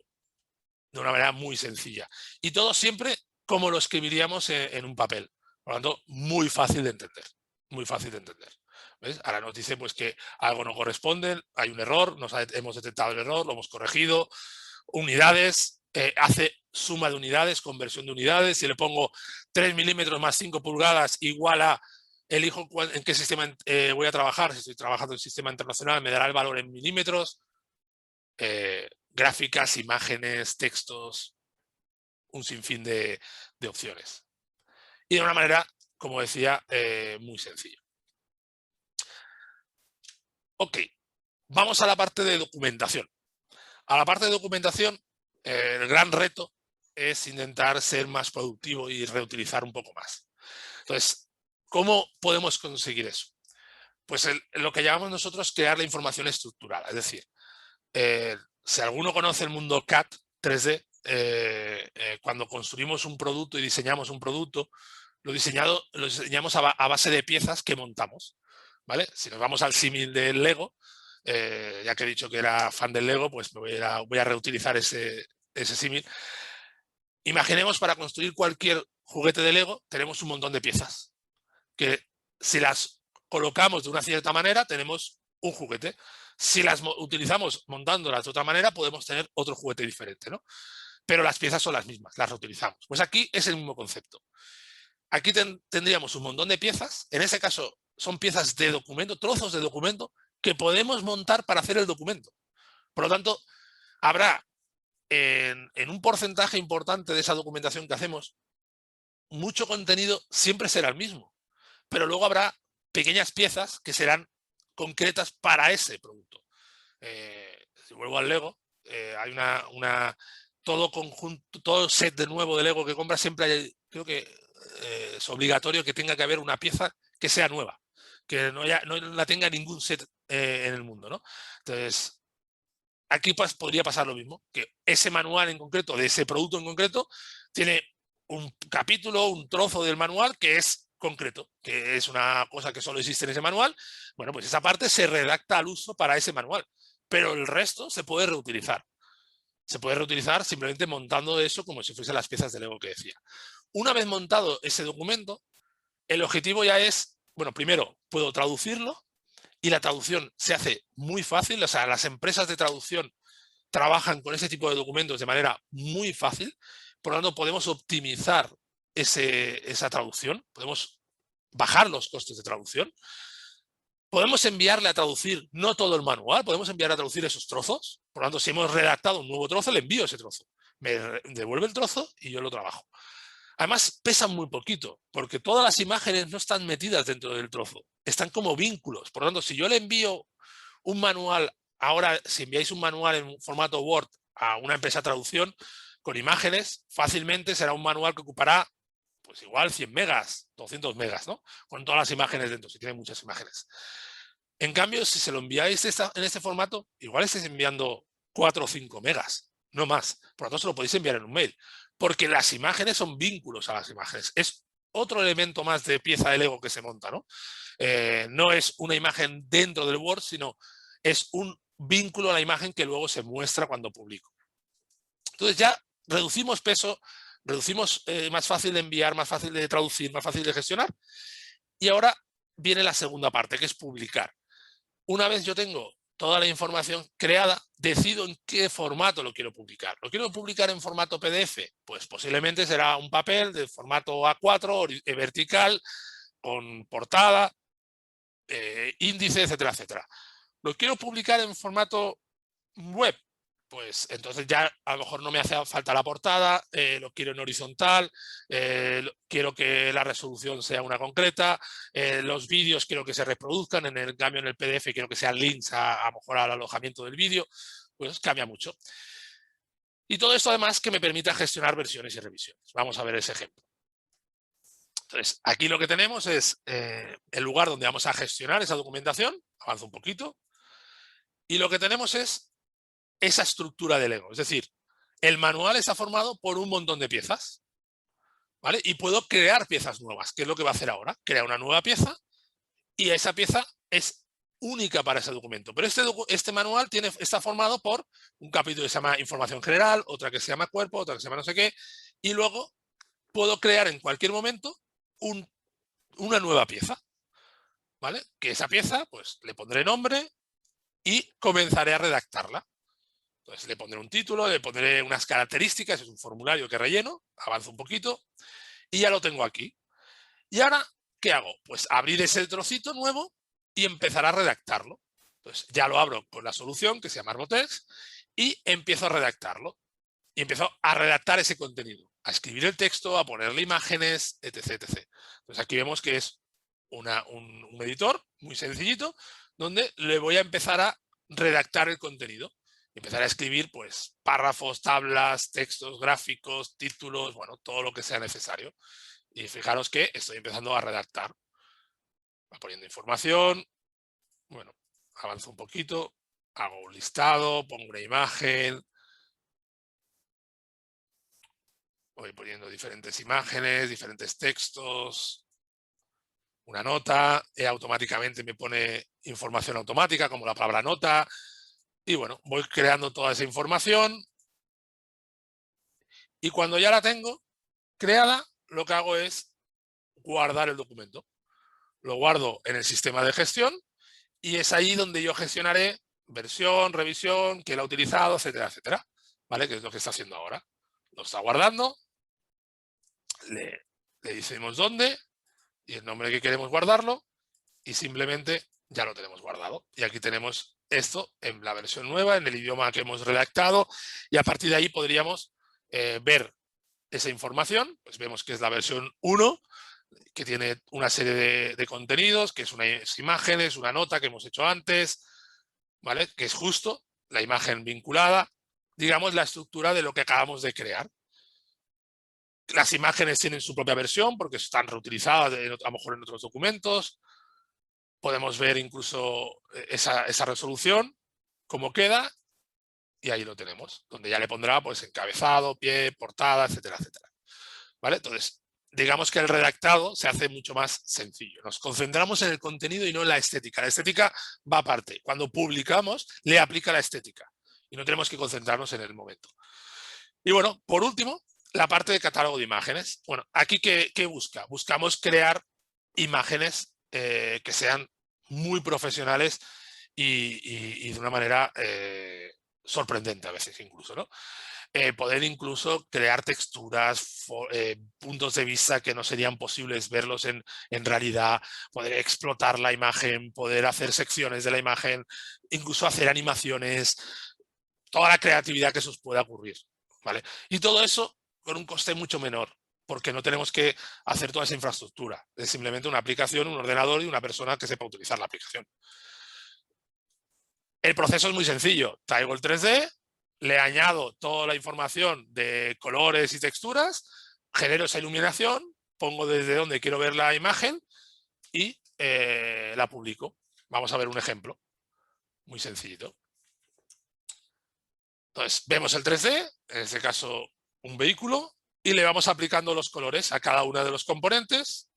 Speaker 2: de una manera muy sencilla. Y todo siempre como lo escribiríamos en un papel. Por lo tanto, muy fácil de entender. Muy fácil de entender. ¿Ves? Ahora nos dice pues, que algo no corresponde, hay un error, hemos detectado el error, lo hemos corregido. Unidades, hace suma de unidades, conversión de unidades. Si le pongo 3 milímetros más 5 pulgadas igual a elijo en qué sistema voy a trabajar. Si estoy trabajando en sistema internacional, me dará el valor en milímetros. Gráficas, imágenes, textos, un sinfín de opciones. Y de una manera, como decía, muy sencilla. Ok, vamos a la parte de documentación. A la parte de documentación, el gran reto es intentar ser más productivo y reutilizar un poco más. Entonces, ¿cómo podemos conseguir eso? Pues lo que llamamos nosotros crear la información estructurada. Es decir, si alguno conoce el mundo CAD 3D, cuando construimos un producto y diseñamos un producto, lo diseñamos a base de piezas que montamos, ¿vale? Si nos vamos al símil del Lego, ya que he dicho que era fan del Lego, pues voy a reutilizar ese símil. Imaginemos, para construir cualquier juguete de Lego, tenemos un montón de piezas, que si las colocamos de una cierta manera, tenemos un juguete. Si las utilizamos montándolas de otra manera, podemos tener otro juguete diferente, ¿no? Pero las piezas son las mismas, las reutilizamos. Pues aquí es el mismo concepto. Aquí tendríamos un montón de piezas. En ese caso son piezas de documento, trozos de documento que podemos montar para hacer el documento. Por lo tanto, habrá en un porcentaje importante de esa documentación que hacemos, mucho contenido siempre será el mismo. Pero luego habrá pequeñas piezas que serán concretas para ese producto. Si vuelvo al Lego, hay todo set de nuevo de Lego que compras, siempre hay, creo que es obligatorio que tenga que haber una pieza que sea nueva, que no la tenga ningún set en el mundo, ¿no? Entonces, aquí podría pasar lo mismo, que ese manual en concreto, de ese producto en concreto, tiene un capítulo, un trozo del manual que es concreto, que es una cosa que solo existe en ese manual. Bueno, pues esa parte se redacta al uso para ese manual, pero el resto se puede reutilizar. Se puede reutilizar simplemente montando eso como si fuesen las piezas de Lego que decía. Una vez montado ese documento, el objetivo ya es, bueno, primero puedo traducirlo, y la traducción se hace muy fácil. O sea, las empresas de traducción trabajan con ese tipo de documentos de manera muy fácil. Por lo tanto, podemos optimizar esa traducción, podemos bajar los costes de traducción. Podemos enviarle a traducir no todo el manual, podemos enviarle a traducir esos trozos. Por lo tanto, si hemos redactado un nuevo trozo, le envío ese trozo. Me devuelve el trozo y yo lo trabajo. Además, pesan muy poquito, porque todas las imágenes no están metidas dentro del trozo. Están como vínculos. Por lo tanto, si yo le envío un manual, ahora si enviáis un manual en formato Word a una empresa de traducción con imágenes, fácilmente será un manual que ocupará pues igual 100 megas, 200 megas, ¿no? Con todas las imágenes dentro, si tiene muchas imágenes. En cambio, si se lo enviáis en este formato, igual estáis enviando 4 o 5 megas, no más. Por lo tanto, se lo podéis enviar en un mail, porque las imágenes son vínculos a las imágenes. Es otro elemento más de pieza de Lego que se monta, ¿no? No es una imagen dentro del Word, sino es un vínculo a la imagen que luego se muestra cuando publico. Entonces ya reducimos peso, reducimos más fácil de enviar, más fácil de traducir, más fácil de gestionar. Y ahora viene la segunda parte, que es publicar. Una vez yo tengo toda la información creada, decido en qué formato lo quiero publicar. ¿Lo quiero publicar en formato PDF? Pues posiblemente será un papel de formato A4, vertical, con portada, índice, etcétera, etcétera. ¿Lo quiero publicar en formato web? Pues entonces ya a lo mejor no me hace falta la portada, lo quiero en horizontal, quiero que la resolución sea una concreta, los vídeos quiero que se reproduzcan, en el cambio en el PDF quiero que sean links a lo mejor al alojamiento del vídeo, pues cambia mucho. Y todo esto además que me permita gestionar versiones y revisiones. Vamos a ver ese ejemplo. Entonces, aquí lo que tenemos es el lugar donde vamos a gestionar esa documentación. Avanzo un poquito. Y lo que tenemos es esa estructura de Lego. Es decir, el manual está formado por un montón de piezas, ¿vale? Y puedo crear piezas nuevas, que es lo que va a hacer ahora. Crear una nueva pieza y esa pieza es única para ese documento. Pero este manual está formado por un capítulo que se llama información general, otra que se llama cuerpo, otra que se llama no sé qué, y luego puedo crear en cualquier momento una nueva pieza, ¿vale? Que esa pieza, pues le pondré nombre y comenzaré a redactarla. Entonces le pondré un título, le pondré unas características, es un formulario que relleno, avanzo un poquito y ya lo tengo aquí. Y ahora, ¿qué hago? Pues abrir ese trocito nuevo y empezar a redactarlo. Entonces ya lo abro con la solución que se llama Arbotext y empiezo a redactarlo. Y empiezo a redactar ese contenido, a escribir el texto, a ponerle imágenes, etc. etc. Entonces aquí vemos que es un editor muy sencillito donde le voy a empezar a redactar el contenido. Empezar a escribir pues párrafos, tablas, textos, gráficos, títulos, bueno, todo lo que sea necesario. Y fijaros que estoy empezando a redactar. Va poniendo información. Bueno, avanzo un poquito. Hago un listado, pongo una imagen. Voy poniendo diferentes imágenes, diferentes textos. Una nota. Automáticamente me pone información automática, como la palabra nota. Y bueno, voy creando toda esa información. Y cuando ya la tengo creada, lo que hago es guardar el documento. Lo guardo en el sistema de gestión y es ahí donde yo gestionaré versión, revisión, quién la ha utilizado, etcétera, etcétera. ¿Vale? Que es lo que está haciendo ahora. Lo está guardando. Le decimos dónde y el nombre que queremos guardarlo y simplemente ya lo tenemos guardado. Y aquí tenemos esto en la versión nueva, en el idioma que hemos redactado y a partir de ahí podríamos ver esa información. Pues vemos que es la versión 1, que tiene una serie de contenidos, que es unas imágenes, una nota que hemos hecho antes, ¿vale? Que es justo la imagen vinculada, digamos, la estructura de lo que acabamos de crear. Las imágenes tienen su propia versión porque están reutilizadas a lo mejor en otros documentos. Podemos ver incluso esa resolución, cómo queda, y ahí lo tenemos, donde ya le pondrá pues encabezado, pie, portada, etcétera, etcétera. ¿Vale? Entonces, digamos que el redactado se hace mucho más sencillo. Nos concentramos en el contenido y no en la estética. La estética va aparte. Cuando publicamos, le aplica la estética y no tenemos que concentrarnos en el momento. Y bueno, por último, la parte de catálogo de imágenes. Bueno, aquí ¿qué busca? Buscamos crear imágenes que sean muy profesionales y de una manera sorprendente a veces incluso, ¿no? Poder incluso crear texturas, puntos de vista que no serían posibles verlos en realidad, poder explotar la imagen, poder hacer secciones de la imagen, incluso hacer animaciones, toda la creatividad que se os pueda ocurrir, ¿vale? Y todo eso con un coste mucho menor, porque no tenemos que hacer toda esa infraestructura. Es simplemente una aplicación, un ordenador y una persona que sepa utilizar la aplicación. El proceso es muy sencillo. Traigo el 3D, le añado toda la información de colores y texturas, genero esa iluminación, pongo desde donde quiero ver la imagen y la publico. Vamos a ver un ejemplo muy sencillito. Entonces, vemos el 3D, en este caso un vehículo, y le vamos aplicando los colores a cada uno de los componentes.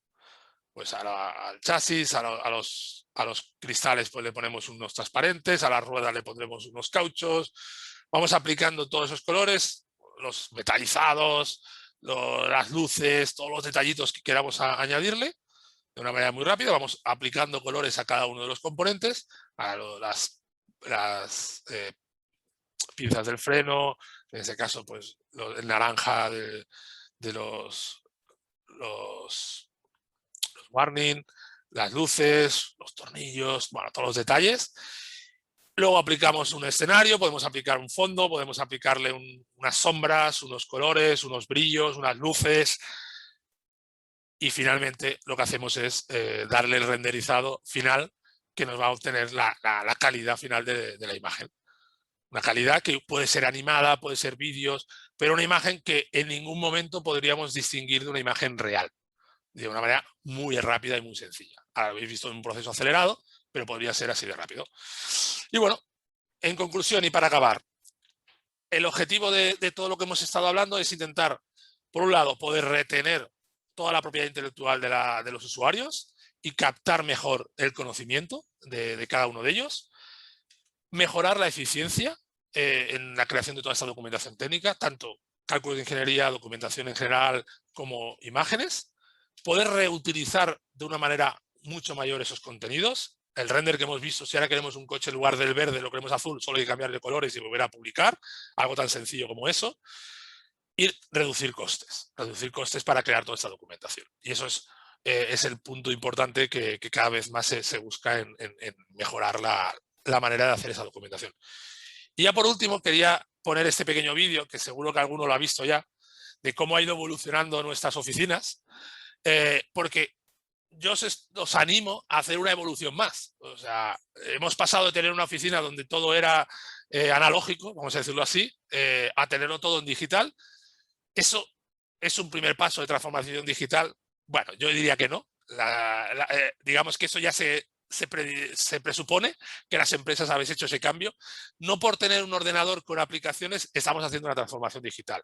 Speaker 2: Pues al chasis, a los cristales pues le ponemos unos transparentes, a las ruedas le pondremos unos cauchos. Vamos aplicando todos esos colores, los metalizados, las luces, todos los detallitos que queramos añadirle. De una manera muy rápida vamos aplicando colores a cada uno de los componentes, a las pinzas del freno, en este caso pues el naranja de los warning, las luces, los tornillos, bueno, todos los detalles. Luego aplicamos un escenario, podemos aplicar un fondo, podemos aplicarle unas sombras, unos colores, unos brillos, unas luces. Y finalmente lo que hacemos es darle el renderizado final que nos va a obtener la calidad final de la imagen. Una calidad que puede ser animada, puede ser vídeos, pero una imagen que en ningún momento podríamos distinguir de una imagen real. de una manera muy rápida y muy sencilla. Ahora habéis visto un proceso acelerado, pero podría ser así de rápido. Y bueno, en conclusión y para acabar, el objetivo de todo lo que hemos estado hablando es intentar, por un lado, poder retener toda la propiedad intelectual de los usuarios y captar mejor el conocimiento de cada uno de ellos, mejorar la eficiencia en la creación de toda esta documentación técnica, tanto cálculos de ingeniería, documentación en general, como imágenes, poder reutilizar de una manera mucho mayor esos contenidos. El render que hemos visto, si ahora queremos un coche en lugar del verde, lo queremos azul, solo hay que cambiarle colores y volver a publicar, algo tan sencillo como eso. Y reducir costes para crear toda esta documentación. Y eso es el punto importante que cada vez más se busca en mejorar la manera de hacer esa documentación. Y ya por último quería poner este pequeño vídeo, que seguro que alguno lo ha visto ya, de cómo ha ido evolucionando nuestras oficinas, porque yo os animo a hacer una evolución más. O sea, hemos pasado de tener una oficina donde todo era analógico, vamos a decirlo así, a tenerlo todo en digital. Eso es un primer paso de transformación digital. Bueno, yo diría que no. Digamos que eso ya se presupone que las empresas habéis hecho ese cambio. No por tener un ordenador con aplicaciones estamos haciendo una transformación digital.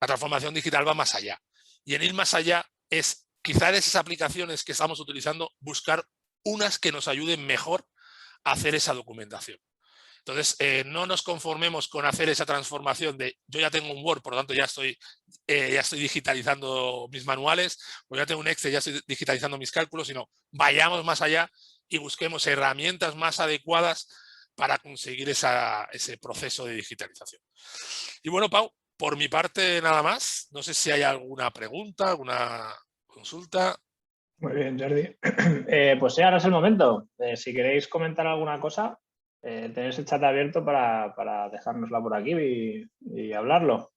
Speaker 2: La transformación digital va más allá. Y en ir más allá es, quizá de esas aplicaciones que estamos utilizando, buscar unas que nos ayuden mejor a hacer esa documentación. Entonces, no nos conformemos con hacer esa transformación de yo ya tengo un Word, por lo tanto ya estoy digitalizando mis manuales, o ya tengo un Excel, ya estoy digitalizando mis cálculos, sino vayamos más allá y busquemos herramientas más adecuadas para conseguir ese proceso de digitalización. Y bueno, Pau, por mi parte nada más. No sé si hay alguna pregunta, alguna consulta.
Speaker 1: Muy bien, Jordi. Pues sí, ahora es el momento. Si queréis comentar alguna cosa, tenéis el chat abierto para dejárnosla por aquí y hablarlo.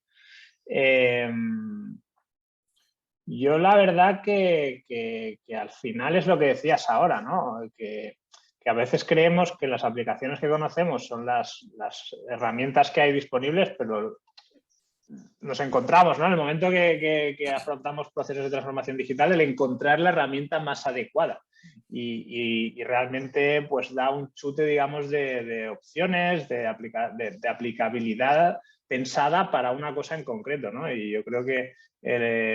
Speaker 1: Yo la verdad que al final es lo que decías ahora, ¿no? Que a veces creemos que las aplicaciones que conocemos son las herramientas que hay disponibles, pero nos encontramos, ¿no? En el momento que afrontamos procesos de transformación digital, el encontrar la herramienta más adecuada y realmente pues da un chute, digamos, de opciones, de aplicabilidad pensada para una cosa en concreto, ¿no? Y yo creo que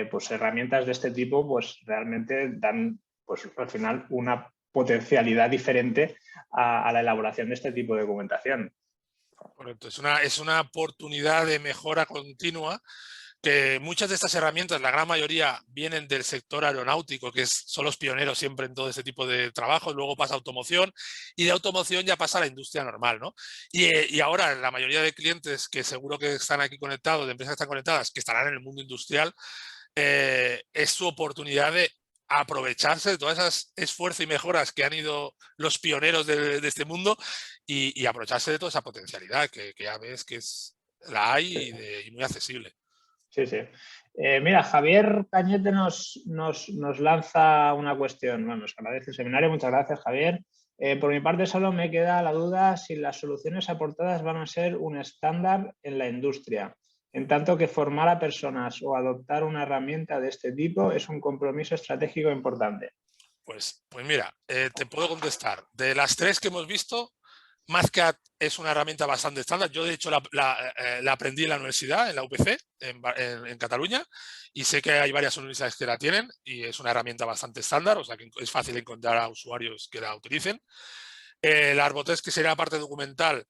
Speaker 1: pues herramientas de este tipo pues realmente dan pues al final una potencialidad diferente a la elaboración de este tipo de documentación.
Speaker 2: Correcto, es una oportunidad de mejora continua, que muchas de estas herramientas, la gran mayoría, vienen del sector aeronáutico, que son los pioneros siempre en todo este tipo de trabajo. Luego pasa a automoción y de automoción ya pasa a la industria normal, ¿no? Y ahora la mayoría de clientes que seguro que están aquí conectados, de empresas que están conectadas, que estarán en el mundo industrial, es su oportunidad de aprovecharse de todas esas esfuerzos y mejoras que han ido los pioneros de este mundo y aprovecharse de toda esa potencialidad que ya ves que la hay y muy accesible.
Speaker 1: Sí, sí. Mira, Javier Cañete nos lanza una cuestión. Bueno, nos agradece el seminario. Muchas gracias, Javier. Por mi parte, solo me queda la duda si las soluciones aportadas van a ser un estándar en la industria, en tanto que formar a personas o adoptar una herramienta de este tipo es un compromiso estratégico importante.
Speaker 2: Pues mira, te puedo contestar. De las tres que hemos visto, Mathcad es una herramienta bastante estándar. Yo, de hecho, la aprendí en la universidad, en la UPC, en Cataluña, y sé que hay varias universidades que la tienen y es una herramienta bastante estándar, o sea que es fácil encontrar a usuarios que la utilicen. La Arbotest, que sería la parte documental,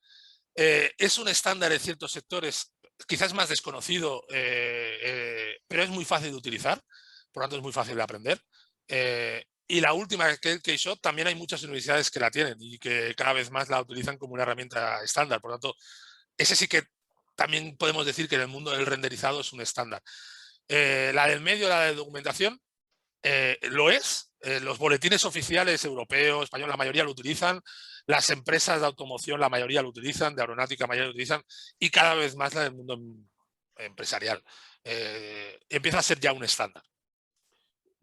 Speaker 2: es un estándar en ciertos sectores, quizás más desconocido, pero es muy fácil de utilizar, por lo tanto es muy fácil de aprender. Y la última, que es el Keyshot, también hay muchas universidades que la tienen y que cada vez más la utilizan como una herramienta estándar. Por lo tanto, ese sí que también podemos decir que en el mundo del renderizado es un estándar. La del medio, la de documentación, lo es. Los boletines oficiales europeos, españoles, la mayoría lo utilizan. Las empresas de automoción, la mayoría lo utilizan. De aeronáutica, la mayoría lo utilizan. Y cada vez más la del mundo empresarial. Empieza a ser ya un estándar.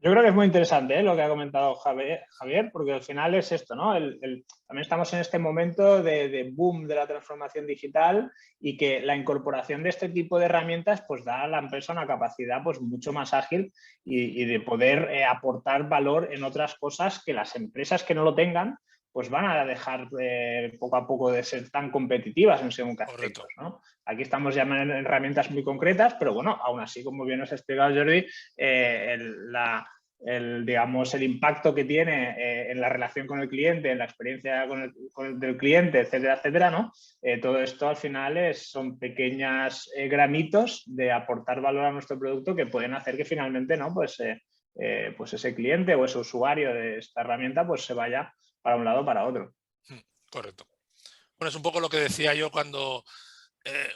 Speaker 1: Yo creo que es muy interesante lo que ha comentado Javier, porque al final es esto, ¿no? También estamos en este momento de boom de la transformación digital y que la incorporación de este tipo de herramientas pues da a la empresa una capacidad pues mucho más ágil y de poder aportar valor en otras cosas que las empresas que no lo tengan pues van a dejar poco a poco de ser tan competitivas en según qué aspectos, ¿no? Aquí estamos ya en herramientas muy concretas, pero bueno, aún así, como bien nos ha explicado Jordi, digamos, el impacto que tiene en la relación con el cliente, en la experiencia del cliente, etcétera, etcétera, ¿no? Todo esto al final son pequeños granitos de aportar valor a nuestro producto que pueden hacer que finalmente, ¿no? Pues ese cliente o ese usuario de esta herramienta pues se vaya para un lado o para otro.
Speaker 2: Correcto. Bueno, es un poco lo que decía yo cuando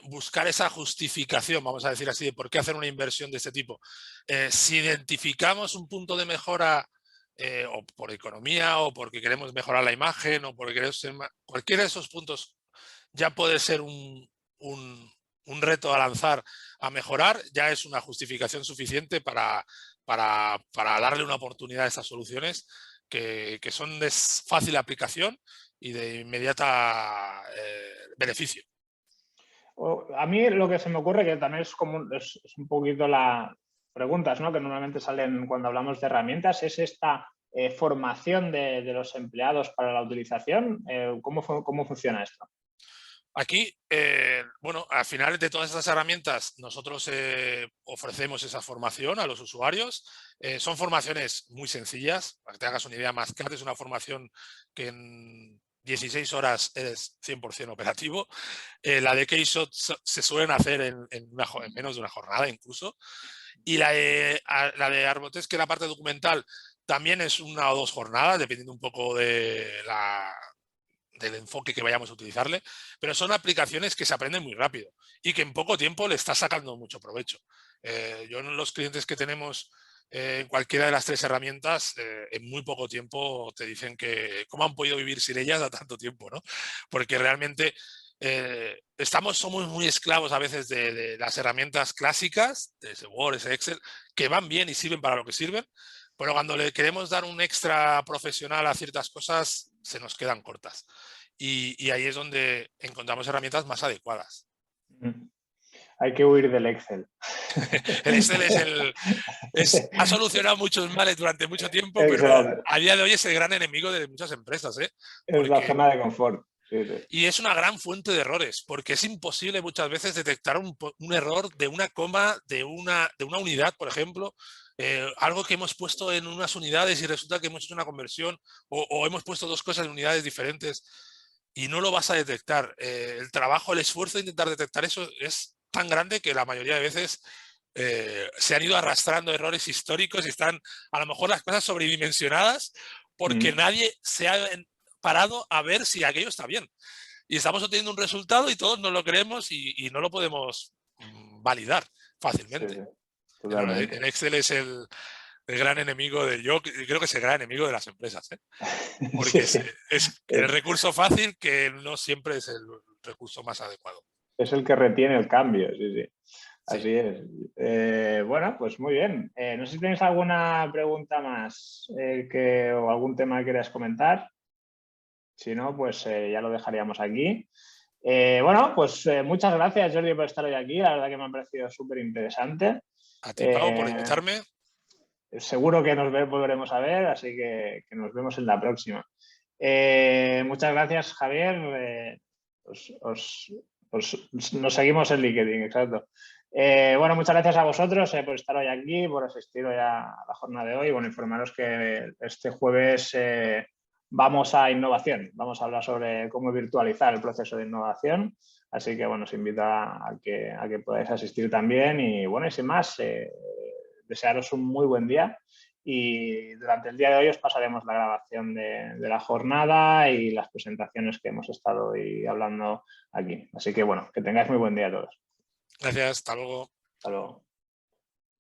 Speaker 2: buscar esa justificación, vamos a decir así, de por qué hacer una inversión de este tipo. Si identificamos un punto de mejora o por economía o porque queremos mejorar la imagen o porque queremos ser cualquiera de esos puntos ya puede ser un reto a lanzar a mejorar, ya es una justificación suficiente para darle una oportunidad a estas soluciones que son de fácil aplicación y de inmediata beneficio.
Speaker 1: A mí lo que se me ocurre, que también es un poquito las preguntas, ¿no? Que normalmente salen cuando hablamos de herramientas, es esta formación de los empleados para la utilización. ¿Cómo funciona esto?
Speaker 2: Aquí, bueno, al final de todas estas herramientas, nosotros ofrecemos esa formación a los usuarios. Son formaciones muy sencillas, para que te hagas una idea. Mascat es una formación que en 16 horas es 100% operativo. La de Keyshot se suelen hacer en menos de una jornada incluso. Y la de Arbotesk, que es la parte documental, también es 1 o 2 jornadas, dependiendo un poco del enfoque que vayamos a utilizarle, pero son aplicaciones que se aprenden muy rápido y que en poco tiempo le está sacando mucho provecho. Yo en los clientes que tenemos en cualquiera de las 3 herramientas, en muy poco tiempo te dicen que cómo han podido vivir sin ellas a tanto tiempo, ¿no? Porque realmente somos muy esclavos a veces de las herramientas clásicas, de Word, ese Excel, que van bien y sirven para lo que sirven, pero cuando le queremos dar un extra profesional a ciertas cosas, se nos quedan cortas. Y ahí es donde encontramos herramientas más adecuadas.
Speaker 1: Hay que huir del Excel.
Speaker 2: El Excel ha solucionado muchos males durante mucho tiempo, pero
Speaker 1: Exacto.
Speaker 2: a día de hoy es el gran enemigo de muchas empresas.
Speaker 1: Es la zona de confort. Sí, sí.
Speaker 2: Y es una gran fuente de errores, porque es imposible muchas veces detectar un error de una coma, de una unidad, por ejemplo, algo que hemos puesto en unas unidades y resulta que hemos hecho una conversión o hemos puesto 2 cosas en unidades diferentes y no lo vas a detectar. El trabajo, el esfuerzo de intentar detectar eso es tan grande que la mayoría de veces se han ido arrastrando errores históricos y están a lo mejor las cosas sobredimensionadas porque nadie se ha parado a ver si aquello está bien. Y estamos obteniendo un resultado y todos nos lo creemos y no lo podemos validar fácilmente.
Speaker 1: Sí, totalmente.
Speaker 2: El Excel es el gran enemigo yo creo que es el gran enemigo de las empresas, porque
Speaker 1: Sí.
Speaker 2: es el recurso fácil que no siempre es el recurso más adecuado.
Speaker 1: Es el que retiene el cambio, sí, sí.
Speaker 2: Sí.
Speaker 1: Así es. Bueno, pues muy bien. No sé si tenéis alguna pregunta más o algún tema que quieras comentar. Si no, pues ya lo dejaríamos aquí. Bueno, pues muchas gracias, Jordi, por estar hoy aquí. La verdad que me ha parecido súper interesante.
Speaker 2: A ti, Pau, por invitarme.
Speaker 1: Seguro que nos volveremos a ver, así que nos vemos en la próxima. Muchas gracias, Javier. Nos seguimos en LinkedIn, exacto. Bueno, muchas gracias a vosotros por estar hoy aquí, por asistir hoy a la jornada de hoy. Bueno, informaros que este jueves vamos a innovación. Vamos a hablar sobre cómo virtualizar el proceso de innovación. Así que, bueno, os invito a que podáis asistir también. Y, bueno, y sin más, desearos un muy buen día. Y durante el día de hoy os pasaremos la grabación de la jornada y las presentaciones que hemos estado hoy hablando aquí. Así que, bueno, que tengáis muy buen día a todos.
Speaker 2: Gracias, hasta luego.
Speaker 1: Hasta luego.